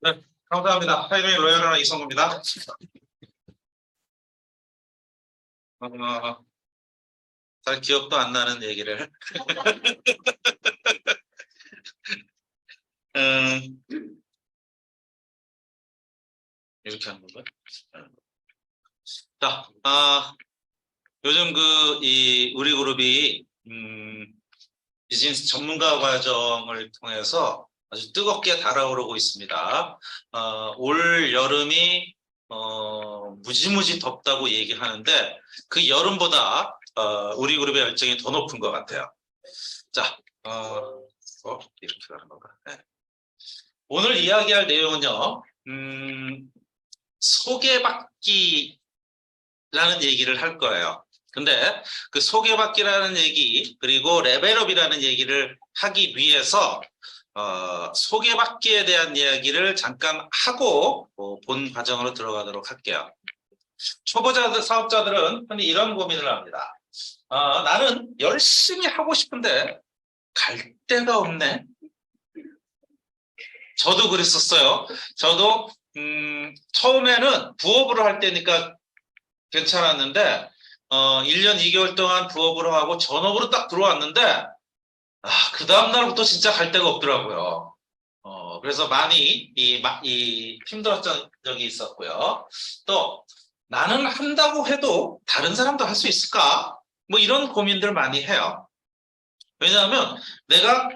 네, 감사합니다. 하이웨이 로얄하나 이성구입니다. 잘 기억도 안 나는 얘기를. 음, 이렇게 하는 건가요? 자, 요즘 우리 그룹이, 비즈니스 전문가 과정을 통해서 아주 뜨겁게 달아오르고 있습니다. 올 여름이, 무지무지 덥다고 얘기하는데, 그 여름보다, 우리 그룹의 열정이 더 높은 것 같아요. 자, 이렇게 가는 건가? 네. 오늘 이야기할 내용은요, 소개받기라는 얘기를 할 거예요. 근데 그 소개받기라는 얘기, 그리고 레벨업이라는 얘기를 하기 위해서, 소개받기에 대한 이야기를 잠깐 하고, 본 과정으로 들어가도록 할게요. 초보자 사업자들은 흔히 이런 고민을 합니다. 나는 열심히 하고 싶은데, 갈 데가 없네. 저도 그랬었어요. 저도 처음에는 부업으로 할 때니까 괜찮았는데 1년 2개월 동안 부업으로 하고 전업으로 딱 들어왔는데 그 다음 날부터 진짜 갈 데가 없더라고요. 그래서 많이 힘들었던 적이 있었고요. 또 나는 한다고 해도 다른 사람도 할 수 있을까? 뭐 이런 고민들 많이 해요. 왜냐하면 내가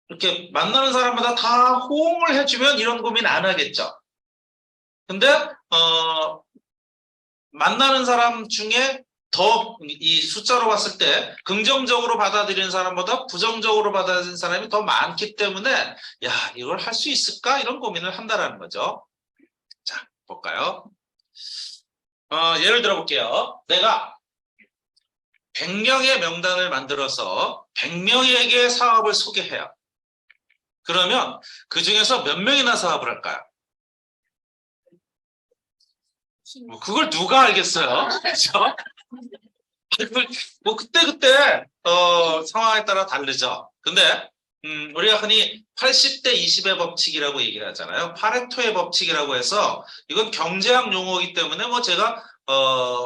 이렇게 만나는 사람마다 다 호응을 해주면 이런 고민 안 하겠죠. 근데 만나는 사람 중에 더 이 숫자로 봤을 때 긍정적으로 받아들이는 사람보다 부정적으로 받아들이는 사람이 더 많기 때문에 야, 이걸 할 수 있을까? 이런 고민을 한다라는 거죠. 자, 볼까요? 예를 들어 볼게요. 내가 100명의 명단을 만들어서 100명에게 사업을 소개해요. 그러면 그 중에서 몇 명이나 사업을 할까요? 그걸 누가 알겠어요? 그죠? 뭐 그때 상황에 따라 다르죠. 근데 우리가 흔히 80대 20의 법칙이라고 얘기를 하잖아요. 파레토의 법칙이라고 해서 이건 경제학 용어이기 때문에 뭐 제가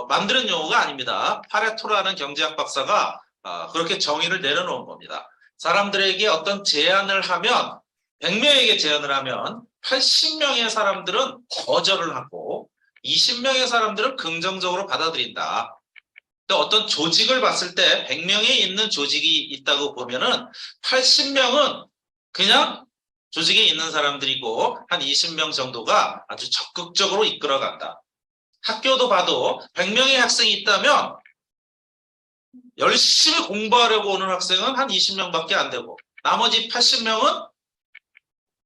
만드는 용어가 아닙니다. 파레토라는 경제학 박사가 그렇게 정의를 내려놓은 겁니다. 사람들에게 어떤 제안을 하면 100명에게 제안을 하면 80명의 사람들은 거절을 하고 20명의 사람들은 긍정적으로 받아들인다. 또 어떤 조직을 봤을 때 100명이 있는 조직이 있다고 보면은 80명은 그냥 조직에 있는 사람들이고 한 20명 정도가 아주 적극적으로 이끌어간다. 학교도 봐도 100명의 학생이 있다면 열심히 공부하려고 오는 학생은 한 20명밖에 안 되고 나머지 80명은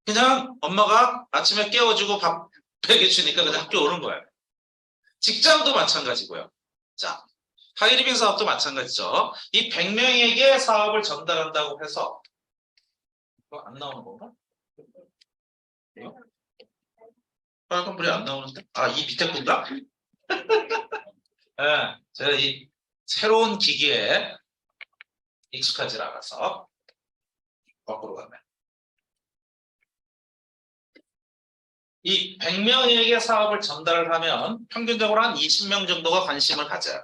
그냥 엄마가 아침에 깨워주고 밥 먹여주니까 그냥 학교 오는 거예요. 직장도 마찬가지고요. 자, 하이리빙 사업도 마찬가지죠. 이 100명에게 사업을 전달한다고 해서 안 나오는 건가? 빨간 불이 안 나오는데? 이 밑에 건가? 네, 제가 이 새로운 기기에 익숙하지 않아서 거꾸로 가면 이 100명에게 사업을 전달을 하면 평균적으로 한 20명 정도가 관심을 가져요.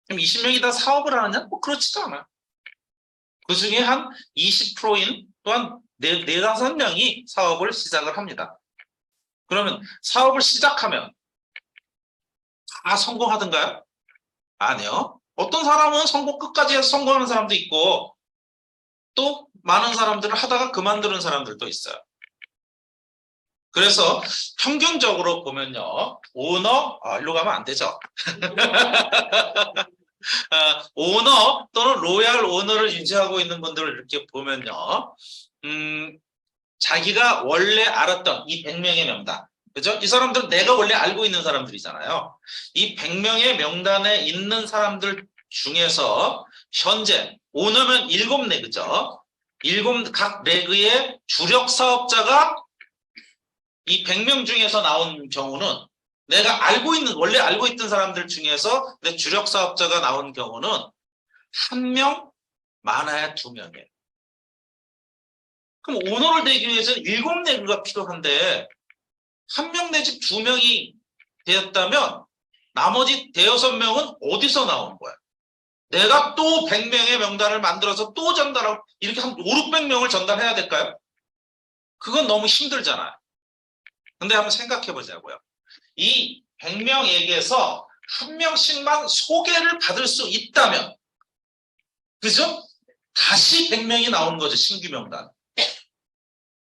그럼 20명이 다 사업을 하느냐? 뭐 그렇지도 않아요. 그 중에 한 20%인 또한 4-5명이 사업을 시작을 합니다. 그러면 사업을 시작하면 다 성공하던가요? 아니요. 어떤 사람은 성공 끝까지 해서 성공하는 사람도 있고 또 많은 사람들을 하다가 그만두는 사람들도 있어요. 그래서 평균적으로 보면요. 오너, 일로 가면 안 되죠. 오너 또는 로얄 오너를 유지하고 있는 분들을 이렇게 보면요. 자기가 원래 알았던 이 100명의 명단. 그죠? 이 사람들은 내가 원래 알고 있는 사람들이잖아요. 이 100명의 명단에 있는 사람들 중에서 현재 오너면 7레그죠. 각 레그의 주력 사업자가 이 100명 중에서 나온 경우는 내가 원래 알고 있던 사람들 중에서 내 주력 사업자가 나온 경우는 1명, 많아야 2명이에요. 그럼 오너를 내기 위해서는 7레그가 필요한데 한 명 내지 두 명이 되었다면 나머지 대여섯 명은 어디서 나온 거야? 내가 또 100명의 명단을 만들어서 또 전달하고 이렇게 한 5, 600명을 전달해야 될까요? 그건 너무 힘들잖아요. 근데 한번 생각해 보자고요. 이 100명에게서 한 명씩만 소개를 받을 수 있다면, 그죠? 다시 100명이 나오는 거죠, 신규 명단.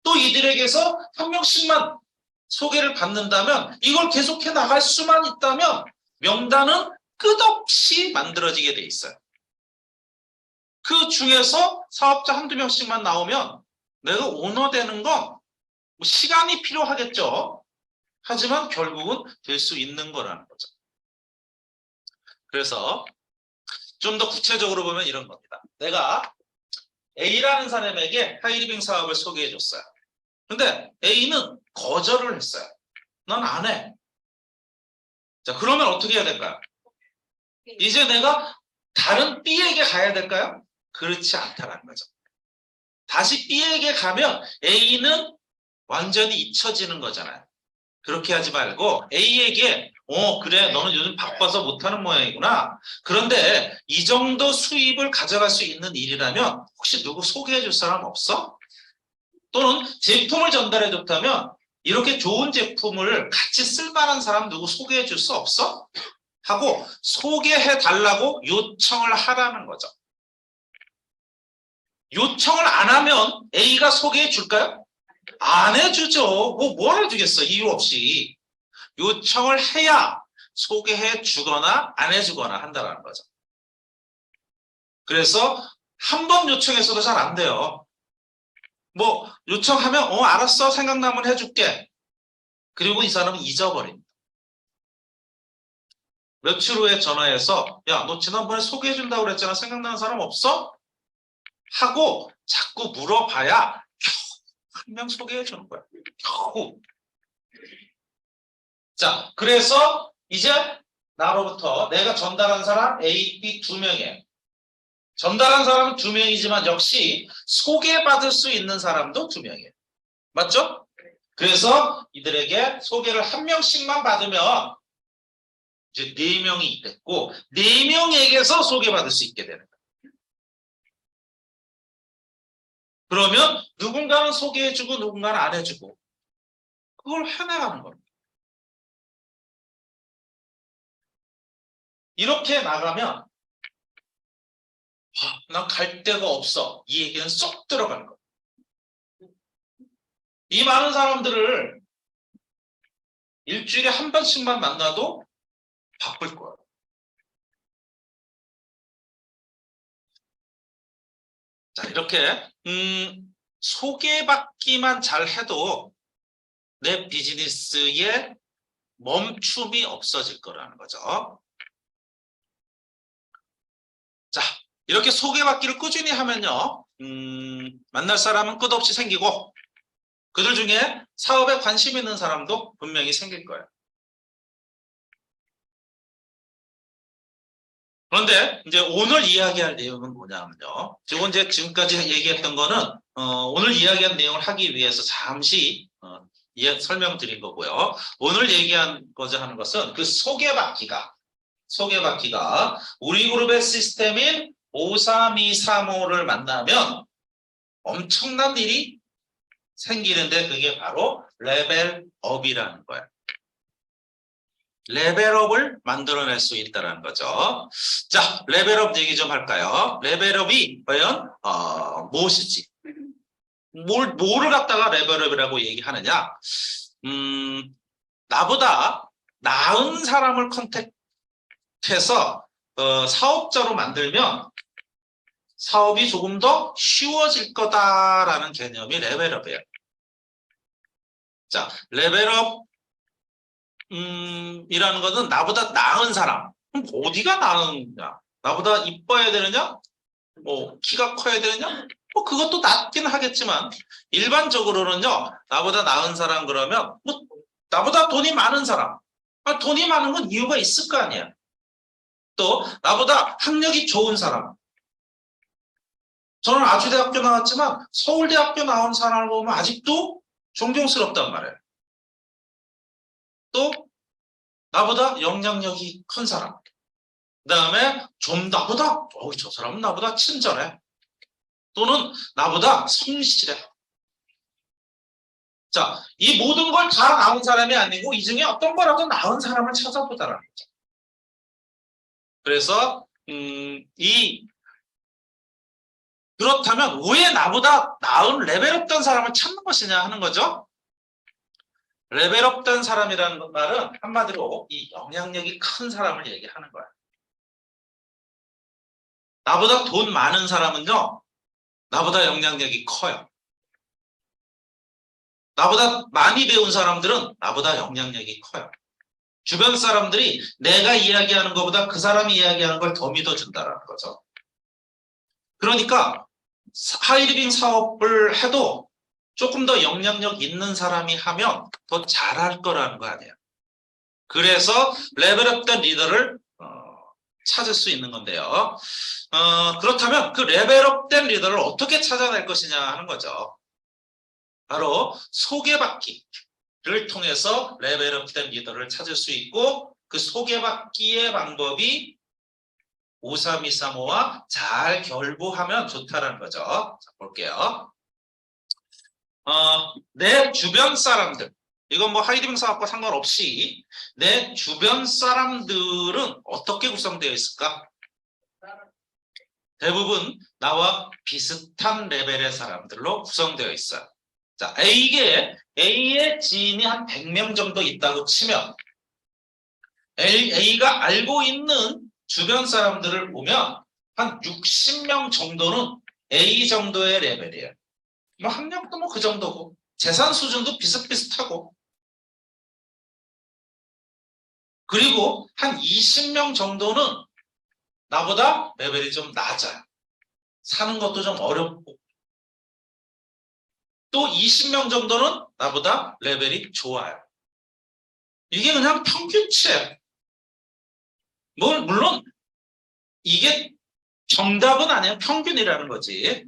또 이들에게서 한 명씩만 소개를 받는다면, 이걸 계속해 나갈 수만 있다면 명단은 끝없이 만들어지게 돼 있어요. 그 중에서 사업자 한두 명씩만 나오면 내가 오너 되는 건 뭐 시간이 필요하겠죠. 하지만 결국은 될 수 있는 거라는 거죠. 그래서 좀 더 구체적으로 보면 이런 겁니다. 내가 A라는 사람에게 하이리빙 사업을 소개해 줬어요. 근데 A는 거절을 했어요. 난 안 해. 자, 그러면 어떻게 해야 될까요? 이제 내가 다른 B에게 가야 될까요? 그렇지 않다는 거죠. 다시 B에게 가면 A는 완전히 잊혀지는 거잖아요. 그렇게 하지 말고 A에게 그래 너는 요즘 바빠서 못하는 모양이구나. 그런데 이 정도 수입을 가져갈 수 있는 일이라면 혹시 누구 소개해 줄 사람 없어? 또는 제품을 전달해 줬다면 이렇게 좋은 제품을 같이 쓸 만한 사람 누구 소개해 줄 수 없어? 하고 소개해 달라고 요청을 하라는 거죠. 요청을 안 하면 A가 소개해 줄까요? 안 해주죠. 뭐 해주겠어, 이유 없이. 요청을 해야 소개해 주거나 안 해주거나 한다는 거죠. 그래서 한 번 요청해서도 잘 안 돼요. 뭐 요청하면 알았어, 생각나면 해줄게. 그리고 이 사람은 잊어버립니다. 며칠 후에 전화해서 야, 너 지난번에 소개해준다고 그랬잖아. 생각나는 사람 없어? 하고 자꾸 물어봐야 한 명 소개해주는 거야. 겨우. 자, 그래서 이제 나로부터 내가 전달한 사람 A, B 2명이에요. 전달한 사람은 2명이지만 역시 소개받을 수 있는 사람도 2명이에요. 맞죠? 그래서 이들에게 소개를 한 명씩만 받으면 이제 4명이 됐고 4명에게서 소개받을 수 있게 되는 거예요. 그러면 누군가는 소개해주고 누군가는 안 해주고 그걸 해나가는 겁니다. 이렇게 나가면 난 갈 데가 없어. 이 얘기는 쏙 들어가는 거예요. 이 많은 사람들을 일주일에 한 번씩만 만나도 바쁠 거예요. 자, 이렇게 소개받기만 잘 해도 내 비즈니스에 멈춤이 없어질 거라는 거죠. 자, 이렇게 소개받기를 꾸준히 하면요. 만날 사람은 끝없이 생기고 그들 중에 사업에 관심 있는 사람도 분명히 생길 거예요. 그런데 이제 오늘 이야기할 내용은 뭐냐면요. 이제 지금까지 얘기했던 거는 오늘 이야기한 내용을 하기 위해서 잠시 설명드린 거고요. 오늘 얘기하고자 하는 것은 그 소개받기가 우리 그룹의 시스템인 53235를 만나면 엄청난 일이 생기는데 그게 바로 레벨업이라는 거예요. 레벨업을 만들어낼 수 있다는 거죠. 자, 레벨업 얘기 좀 할까요? 레벨업이 과연 무엇이지? 뭐를 갖다가 레벨업이라고 얘기하느냐? 나보다 나은 사람을 컨택해서 사업자로 만들면 사업이 조금 더 쉬워질 거다라는 개념이 레벨업이에요. 자, 레벨업 이라는 것은 나보다 나은 사람. 그럼 어디가 나은냐? 나보다 이뻐야 되느냐? 뭐 키가 커야 되느냐? 뭐 그것도 낫긴 하겠지만 일반적으로는요. 나보다 나은 사람 그러면 뭐 나보다 돈이 많은 사람. 돈이 많은 건 이유가 있을 거 아니야. 또 나보다 학력이 좋은 사람. 저는 아주대학교 나왔지만 서울대학교 나온 사람을 보면 아직도 존경스럽단 말이에요. 또 나보다 영향력이 큰 사람. 그 다음에 좀 나보다, 저 사람은 나보다 친절해. 또는 나보다 성실해. 자, 이 모든 걸 다 나은 사람이 아니고 이 중에 어떤 거라도 나은 사람을 찾아보자라는 거죠. 그래서 그렇다면 왜 나보다 나은 레벨업된 사람을 찾는 것이냐 하는 거죠. 레벨업된 사람이라는 말은 한마디로 이 영향력이 큰 사람을 얘기하는 거야. 나보다 돈 많은 사람은요, 나보다 영향력이 커요. 나보다 많이 배운 사람들은 나보다 영향력이 커요. 주변 사람들이 내가 이야기하는 것보다 그 사람이 이야기하는 걸 더 믿어준다는 거죠. 그러니까 하이리빙 사업을 해도 조금 더 영향력 있는 사람이 하면 더 잘할 거라는 거 아니에요. 그래서 레벨업된 리더를 찾을 수 있는 건데요. 그렇다면 그 레벨업된 리더를 어떻게 찾아낼 것이냐 하는 거죠. 바로 소개받기를 통해서 레벨업된 리더를 찾을 수 있고 그 소개받기의 방법이 53235와 잘 결부하면 좋다는 거죠. 자, 볼게요. 내 주변 사람들, 이건 뭐 하이딩 사업과 상관없이 내 주변 사람들은 어떻게 구성되어 있을까? 대부분 나와 비슷한 레벨의 사람들로 구성되어 있어요. 자, A의 지인이 한 100명 정도 있다고 치면 A가 알고 있는 주변 사람들을 보면 한 60명 정도는 A 정도의 레벨이에요. 뭐 학력도 뭐 그 정도고 재산 수준도 비슷비슷하고 그리고 한 20명 정도는 나보다 레벨이 좀 낮아요. 사는 것도 좀 어렵고 또 20명 정도는 나보다 레벨이 좋아요. 이게 그냥 평균치예요. 물론 이게 정답은 아니에요. 평균이라는 거지.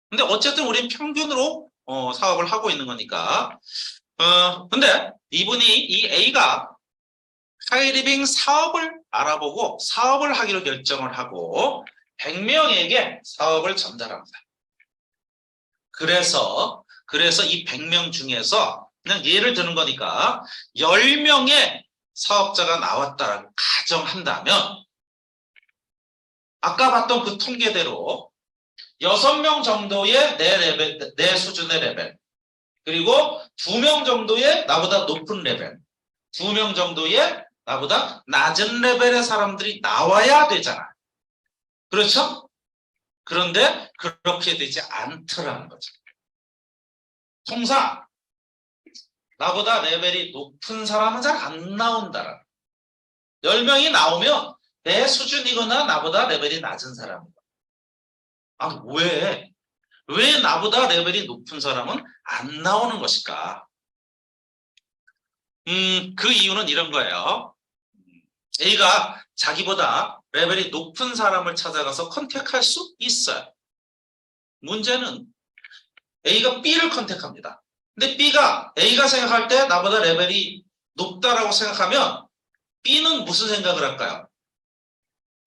근데 어쨌든 우리는 평균으로 사업을 하고 있는 거니까. 근데 이 A가 하이리빙 사업을 알아보고 사업을 하기로 결정을 하고 100명에게 사업을 전달합니다. 그래서 이 100명 중에서 그냥 예를 드는 거니까 10명의 사업자가 나왔다라고 가정한다면 아까 봤던 그 통계대로 6명 정도의 내 수준의 레벨 그리고 2명 정도의 나보다 높은 레벨 2명 정도의 나보다 낮은 레벨의 사람들이 나와야 되잖아. 그렇죠? 그런데 그렇게 되지 않더라는 거죠. 통상 나보다 레벨이 높은 사람은 잘 안 나온다라는 10명이 나오면 내 수준이거나 나보다 레벨이 낮은 사람이다. 왜 나보다 레벨이 높은 사람은 안 나오는 것일까? 그 이유는 이런 거예요. A가 자기보다 레벨이 높은 사람을 찾아가서 컨택할 수 있어요. 문제는 A가 B를 컨택합니다. 근데 A가 생각할 때 나보다 레벨이 높다라고 생각하면 B는 무슨 생각을 할까요?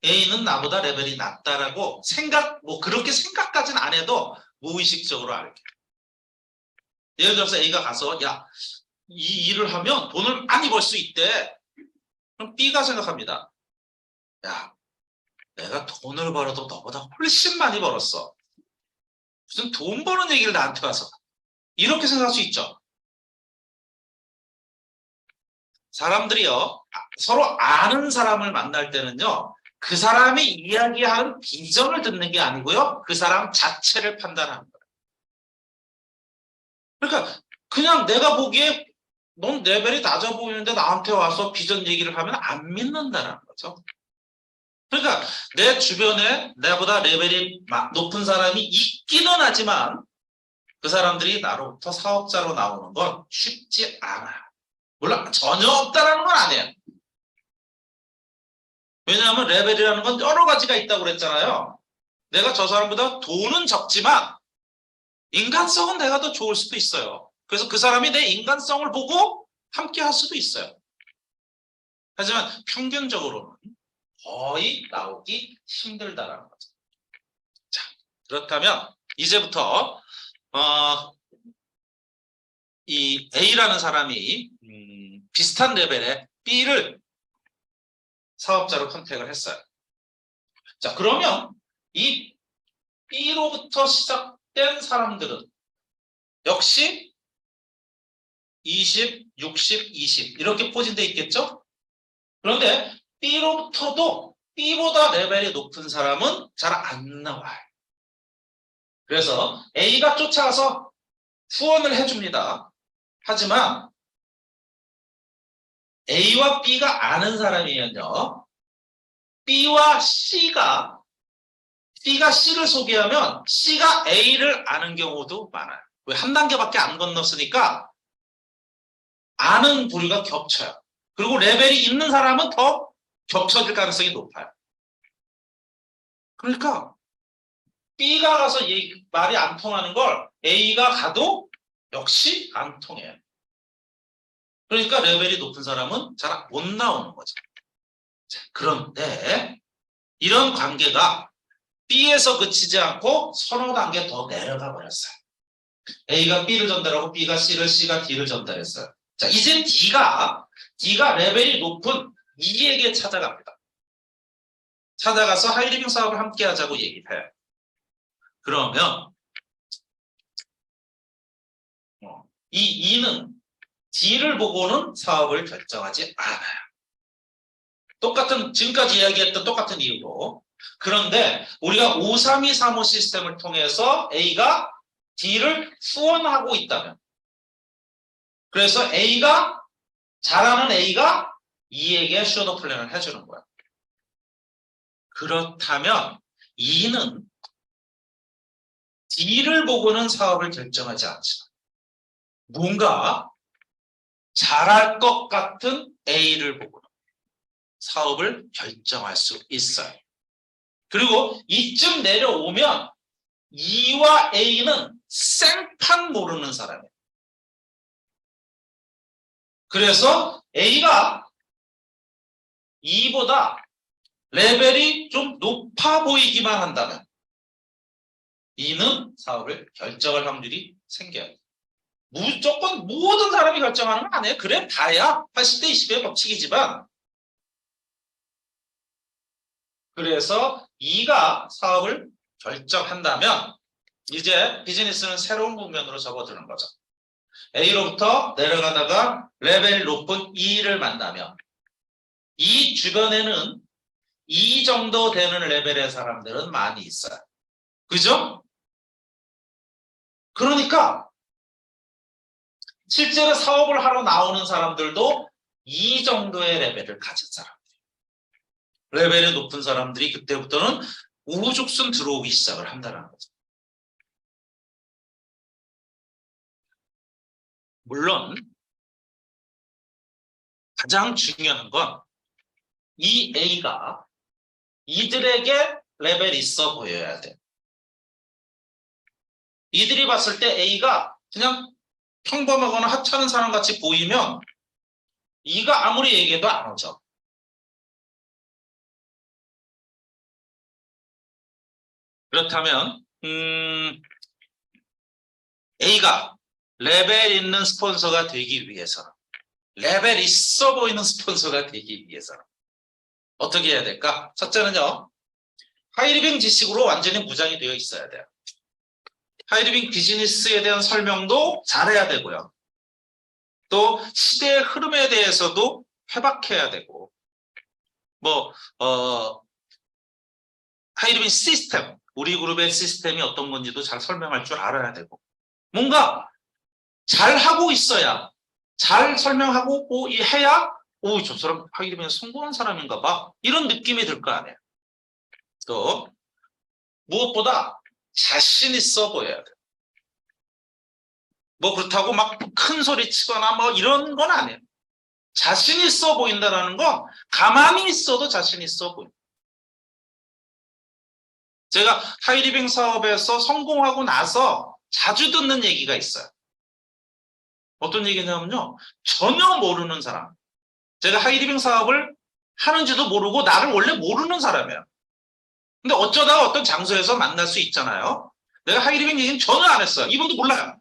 A는 나보다 레벨이 낮다라고 그렇게 생각까지는 안 해도 무의식적으로 알게. 예를 들어서 A가 가서 이 일을 하면 돈을 많이 벌 수 있대. 그럼 B가 생각합니다. 내가 돈을 벌어도 너보다 훨씬 많이 벌었어. 무슨 돈 버는 얘기를 나한테 와서. 이렇게 생각할 수 있죠. 사람들이요. 서로 아는 사람을 만날 때는요. 그 사람이 이야기하는 비전을 듣는 게 아니고요. 그 사람 자체를 판단하는 거예요. 그러니까 그냥 내가 보기에 넌 레벨이 낮아 보이는데 나한테 와서 비전 얘기를 하면 안 믿는다는 거죠. 그러니까 내 주변에 나보다 레벨이 높은 사람이 있기는 하지만 그 사람들이 나로부터 사업자로 나오는 건 쉽지 않아요. 물론 전혀 없다는 건 아니에요. 왜냐하면 레벨이라는 건 여러 가지가 있다고 그랬잖아요. 내가 저 사람보다 돈은 적지만 인간성은 내가 더 좋을 수도 있어요. 그래서 그 사람이 내 인간성을 보고 함께 할 수도 있어요. 하지만 평균적으로는 거의 나오기 힘들다라는 거죠. 자, 그렇다면 이제부터 이 A라는 사람이 비슷한 레벨의 B를 사업자로 컨택을 했어요. 자, 그러면 이 B로부터 시작된 사람들은 역시 20, 60, 20 이렇게 포진되어 있겠죠? 그런데 B로부터도 B보다 레벨이 높은 사람은 잘 안 나와요. 그래서 A가 쫓아가서 후원을 해줍니다. 하지만 A와 B가 아는 사람이면요. B가 C를 소개하면 C가 A를 아는 경우도 많아요. 왜? 한 단계밖에 안 건넜으니까 아는 부류가 겹쳐요. 그리고 레벨이 있는 사람은 더 겹쳐질 가능성이 높아요. 그러니까 B가 가서 말이 안 통하는 걸 A가 가도 역시 안 통해요. 그러니까 레벨이 높은 사람은 잘 못 나오는 거죠. 자, 그런데 이런 관계가 B에서 그치지 않고 서너 단계 더 내려가 버렸어요. A가 B를 전달하고 B가 C를, C가 D를 전달했어요. 자, 이제 D가 레벨이 높은 E에게 찾아갑니다. 찾아가서 하이리빙 사업을 함께 하자고 얘기를 해요. 그러면 이 E는 D를 보고는 사업을 결정하지 않아요. 지금까지 이야기했던 똑같은 이유로. 그런데 우리가 5323호 시스템을 통해서 A가 D를 후원하고 있다면, 그래서 잘하는 A가 E에게 슈더 플랜을 해주는 거야. 그렇다면 E는 D를 보고는 사업을 결정하지 않지만 뭔가 잘할 것 같은 A를 보고는 사업을 결정할 수 있어요. 그리고 이쯤 내려오면 E와 A는 생판 모르는 사람이에요. 그래서 A가 E보다 레벨이 좀 높아 보이기만 한다면 E는 사업을 결정할 확률이 생겨요. 무조건 모든 사람이 결정하는 건 아니에요. 그래 봐야 80대 20의 법칙이지만, 그래서 E가 사업을 결정한다면 이제 비즈니스는 새로운 국면으로 접어드는 거죠. A로부터 내려가다가 레벨이 높은 E를 만나면 이 주변에는 E 정도 되는 레벨의 사람들은 많이 있어요. 그죠? 그러니까 실제로 사업을 하러 나오는 사람들도 E 정도의 레벨을 가진 사람들. 레벨이 높은 사람들이 그때부터는 우후죽순 들어오기 시작을 한다는 거죠. 물론 가장 중요한 건 이 A가 이들에게 레벨이 있어 보여야 돼. 이들이 봤을 때 A가 그냥 평범하거나 하찮은 사람 같이 보이면 E가 아무리 얘기해도 안 오죠. 그렇다면 A가 레벨 있는 스폰서가 되기 위해서는, 레벨 있어 보이는 스폰서가 되기 위해서는 어떻게 해야 될까? 첫째는요, 하이리빙 지식으로 완전히 무장이 되어 있어야 돼요. 하이리빙 비즈니스에 대한 설명도 잘해야 되고요. 또 시대의 흐름에 대해서도 해박해야 되고, 하이리빙 시스템, 우리 그룹의 시스템이 어떤 건지도 잘 설명할 줄 알아야 되고, 뭔가 잘 하고 있어야, 잘 설명하고 해야 저 사람 하이리빙에 성공한 사람인가 봐, 이런 느낌이 들 거 아니에요. 또 무엇보다 자신 있어 보여야 돼요. 그렇다고 막 큰 소리 치거나 이런 건 아니에요. 자신 있어 보인다는 건 가만히 있어도 자신 있어 보여요. 제가 하이리빙 사업에서 성공하고 나서 자주 듣는 얘기가 있어요. 어떤 얘기냐면요, 전혀 모르는 사람. 제가 하이리빙 사업을 하는지도 모르고 나를 원래 모르는 사람이에요. 근데 어쩌다가 어떤 장소에서 만날 수 있잖아요. 내가 하이리빙 얘기는 전혀 안 했어요. 이분도 몰라요.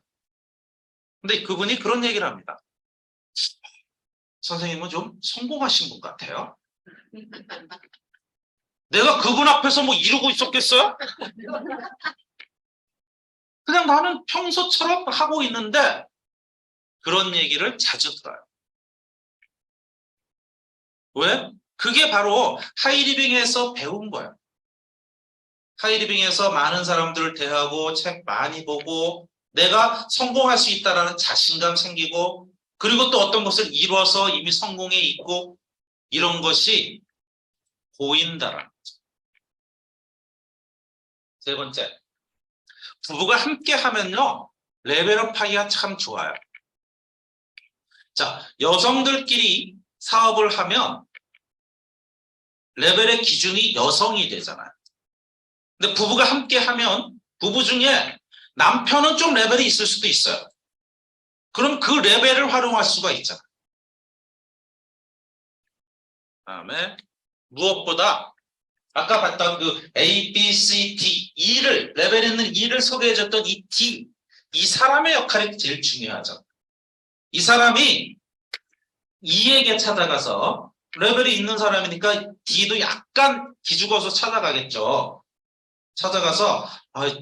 근데 그분이 그런 얘기를 합니다. 선생님은 좀 성공하신 분 같아요. 내가 그분 앞에서 뭐 이러고 있었겠어요? 그냥 나는 평소처럼 하고 있는데 그런 얘기를 자주 들어요. 왜? 그게 바로 하이리빙에서 배운 거예요. 하이리빙에서 많은 사람들을 대하고 책 많이 보고 내가 성공할 수 있다는 자신감 생기고 그리고 또 어떤 것을 이뤄서 이미 성공해 있고 이런 것이 보인다라는 거죠. 세 번째, 부부가 함께 하면요 레벨업 하기가 참 좋아요. 자, 여성들끼리 사업을 하면 레벨의 기준이 여성이 되잖아요. 근데 부부가 함께 하면 부부 중에 남편은 좀 레벨이 있을 수도 있어요. 그럼 그 레벨을 활용할 수가 있잖아요. 그다음에 무엇보다 아까 봤던 그 A, B, C, D, E를 레벨 있는 E를 소개해줬던 이 D, 이 사람의 역할이 제일 중요하죠. 이 사람이 E에게 찾아가서 레벨이 있는 사람이니까 D도 약간 기죽어서 찾아가겠죠. 찾아가서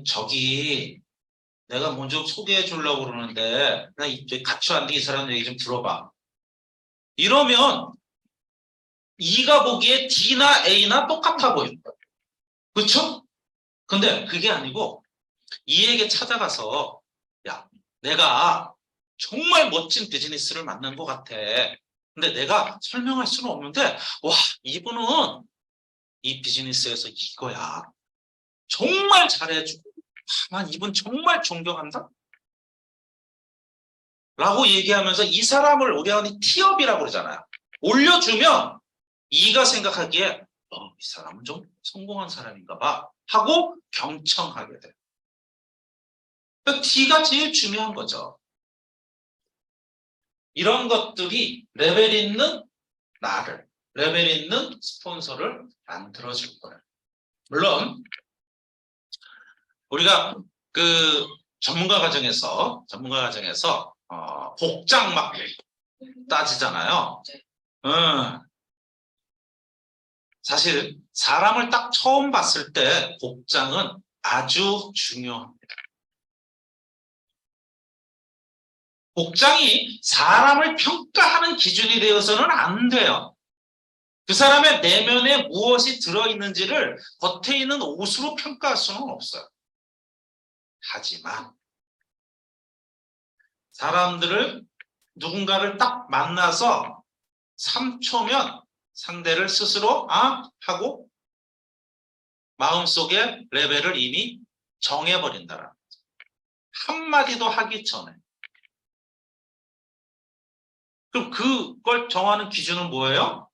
저기 내가 먼저 소개해 주려고 그러는데 나 같이 왔는데 이 사람 얘기 좀 들어봐. 이러면 E가 보기에 D나 A나 똑같아 보이는 거예요. 그렇죠? 근데 그게 아니고 E에게 찾아가서 야, 내가 정말 멋진 비즈니스를 만난 것 같아. 근데 내가 설명할 수는 없는데 와, 이분은 이 비즈니스에서 이거야. 정말 잘해주고 난 이분 정말 존경한다. 라고 얘기하면서 이 사람을 우리 흔히 티업이라고 그러잖아요. 올려주면 E가 생각하기에 이 사람은 좀 성공한 사람인가 봐 하고 경청하게 돼요. 그러니까 D가 제일 중요한 거죠. 이런 것들이 레벨 있는 나를, 레벨 있는 스폰서를 만들어줄 거예요. 물론 우리가 그 전문가 과정에서 복장 막 따지잖아요. 사실 사람을 딱 처음 봤을 때 복장은 아주 중요합니다. 복장이 사람을 평가하는 기준이 되어서는 안 돼요. 그 사람의 내면에 무엇이 들어있는지를 겉에 있는 옷으로 평가할 수는 없어요. 하지만 사람들을 누군가를 딱 만나서 3초면 상대를 스스로 하고 마음속에 레벨을 이미 정해버린다라는 거죠. 한마디도 하기 전에. 그럼 그걸 정하는 기준은 뭐예요?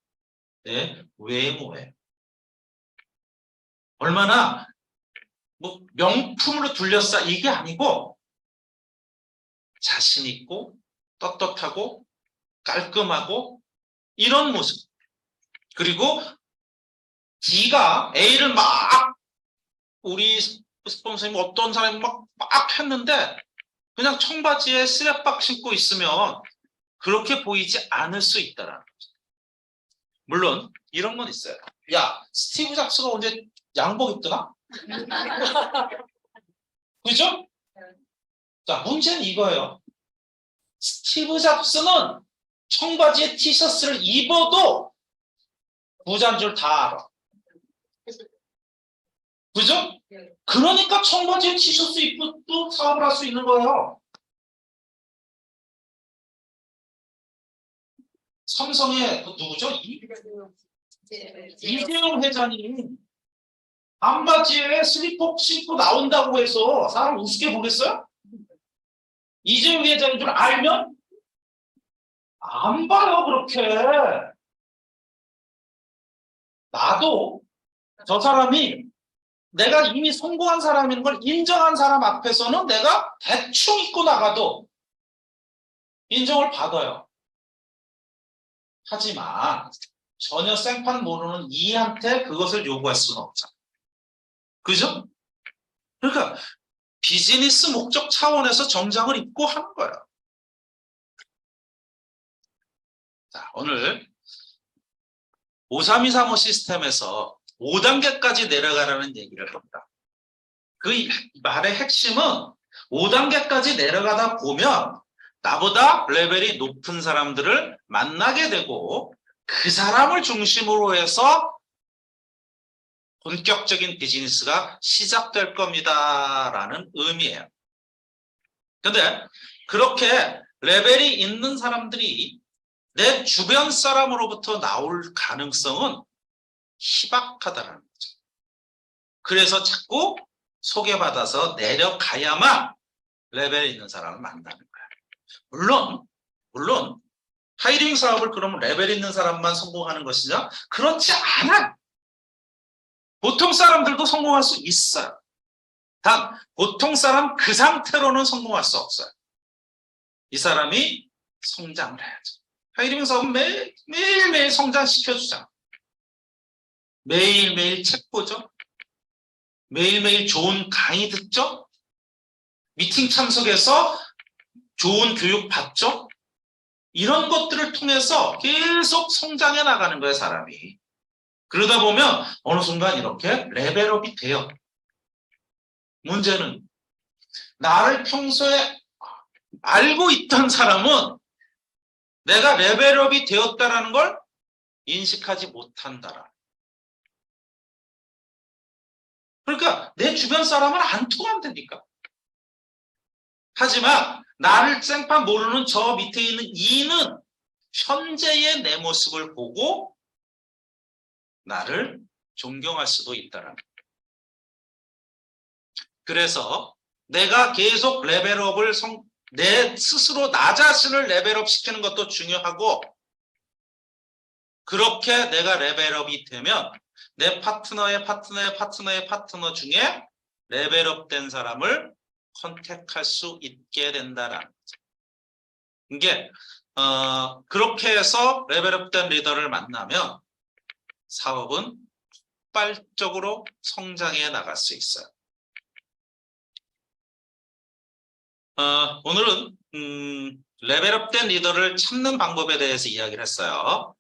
네, 외모예요. 얼마나 뭐 명품으로 둘러싸 이게 아니고 자신 있고 떳떳하고 깔끔하고 이런 모습. 그리고 D가 A를 막 우리 스폰서님 어떤 사람이 막 했는데 그냥 청바지에 스랩박 신고 있으면 그렇게 보이지 않을 수 있다라는 거죠. 물론 이런 건 있어요. 야, 스티브 잡스가 언제 양복 입더나? 그죠? 자, 문제는 이거예요. 스티브 잡스는 청바지에 티셔츠를 입어도 부자인 줄 다 알아. 그죠? 그러니까 청바지에 티셔츠 입고 또 사업을 할 수 있는 거예요. 삼성의 누구죠? 이재용 회장이 반바지에 슬리퍼 신고 나온다고 해서 사람 우습게 보겠어요? 이재용 회장인 줄 알면 안 봐요 그렇게. 나도 저 사람이 내가 이미 성공한 사람인 걸 인정한 사람 앞에서는 내가 대충 입고 나가도 인정을 받아요. 하지만 전혀 생판 모르는 E한테 그것을 요구할 수는 없잖아. 그죠? 그러니까 비즈니스 목적 차원에서 정장을 입고 하는 거야. 자, 오늘 5323호 시스템에서 5단계까지 내려가라는 얘기를 합니다. 그 말의 핵심은 5단계까지 내려가다 보면 나보다 레벨이 높은 사람들을 만나게 되고 그 사람을 중심으로 해서 본격적인 비즈니스가 시작될 겁니다라는 의미예요. 근데 그렇게 레벨이 있는 사람들이 내 주변 사람으로부터 나올 가능성은 희박하다는 거죠. 그래서 자꾸 소개받아서 내려가야만 레벨이 있는 사람을 만나는 거야. 물론 하이링 사업을 그러면 레벨 있는 사람만 성공하는 것이냐? 그렇지 않아. 보통 사람들도 성공할 수 있어요. 단 보통 사람 그 상태로는 성공할 수 없어요. 이 사람이 성장을 해야죠. 하이링 사업은 매일매일 성장시켜주잖아. 매일매일 책 보죠. 매일매일 좋은 강의 듣죠. 미팅 참석해서 좋은 교육 받죠. 이런 것들을 통해서 계속 성장해 나가는 거예요, 사람이. 그러다 보면 어느 순간 이렇게 레벨업이 돼요. 문제는 나를 평소에 알고 있던 사람은 내가 레벨업이 되었다는 걸 인식하지 못한다라. 그러니까 내 주변 사람은 안 통한다니까. 하지만 나를 생판 모르는 저 밑에 있는 이는 현재의 내 모습을 보고 나를 존경할 수도 있다라는 거예요. 그래서 내가 계속 레벨업을 내 스스로 나 자신을 레벨업 시키는 것도 중요하고 그렇게 내가 레벨업이 되면 내 파트너 중에 레벨업 된 사람을 컨택할 수 있게 된다라는 거죠. 이게 그렇게 해서 레벨업 된 리더를 만나면 사업은 폭발적으로 성장해 나갈 수 있어요. 오늘은 레벨업된 리더를 찾는 방법에 대해서 이야기를 했어요.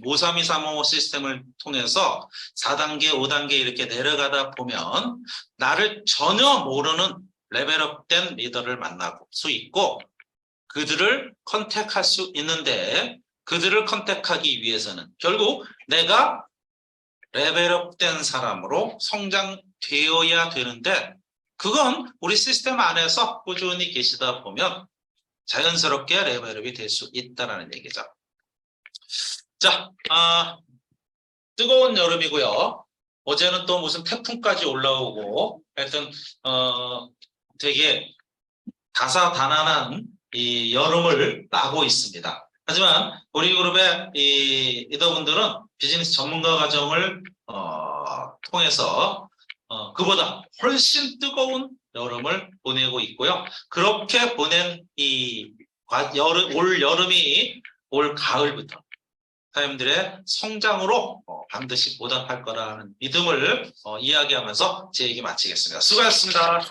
53235 시스템을 통해서 4단계, 5단계 이렇게 내려가다 보면 나를 전혀 모르는 레벨업된 리더를 만날 수 있고 그들을 컨택할 수 있는데 그들을 컨택하기 위해서는 결국 내가 레벨업된 사람으로 성장되어야 되는데 그건 우리 시스템 안에서 꾸준히 계시다 보면 자연스럽게 레벨업이 될 수 있다는 얘기죠. 자, 뜨거운 여름이고요. 어제는 또 무슨 태풍까지 올라오고 하여튼 되게 다사다난한 이 여름을 나고 있습니다. 하지만 우리 그룹의 이 리더분들은 비즈니스 전문가 과정을 통해서 그보다 훨씬 뜨거운 여름을 보내고 있고요. 그렇게 보낸 이 올 여름이 올 가을부터 사장님들의 성장으로 반드시 보답할 거라는 믿음을 이야기하면서 제 얘기 마치겠습니다. 수고하셨습니다.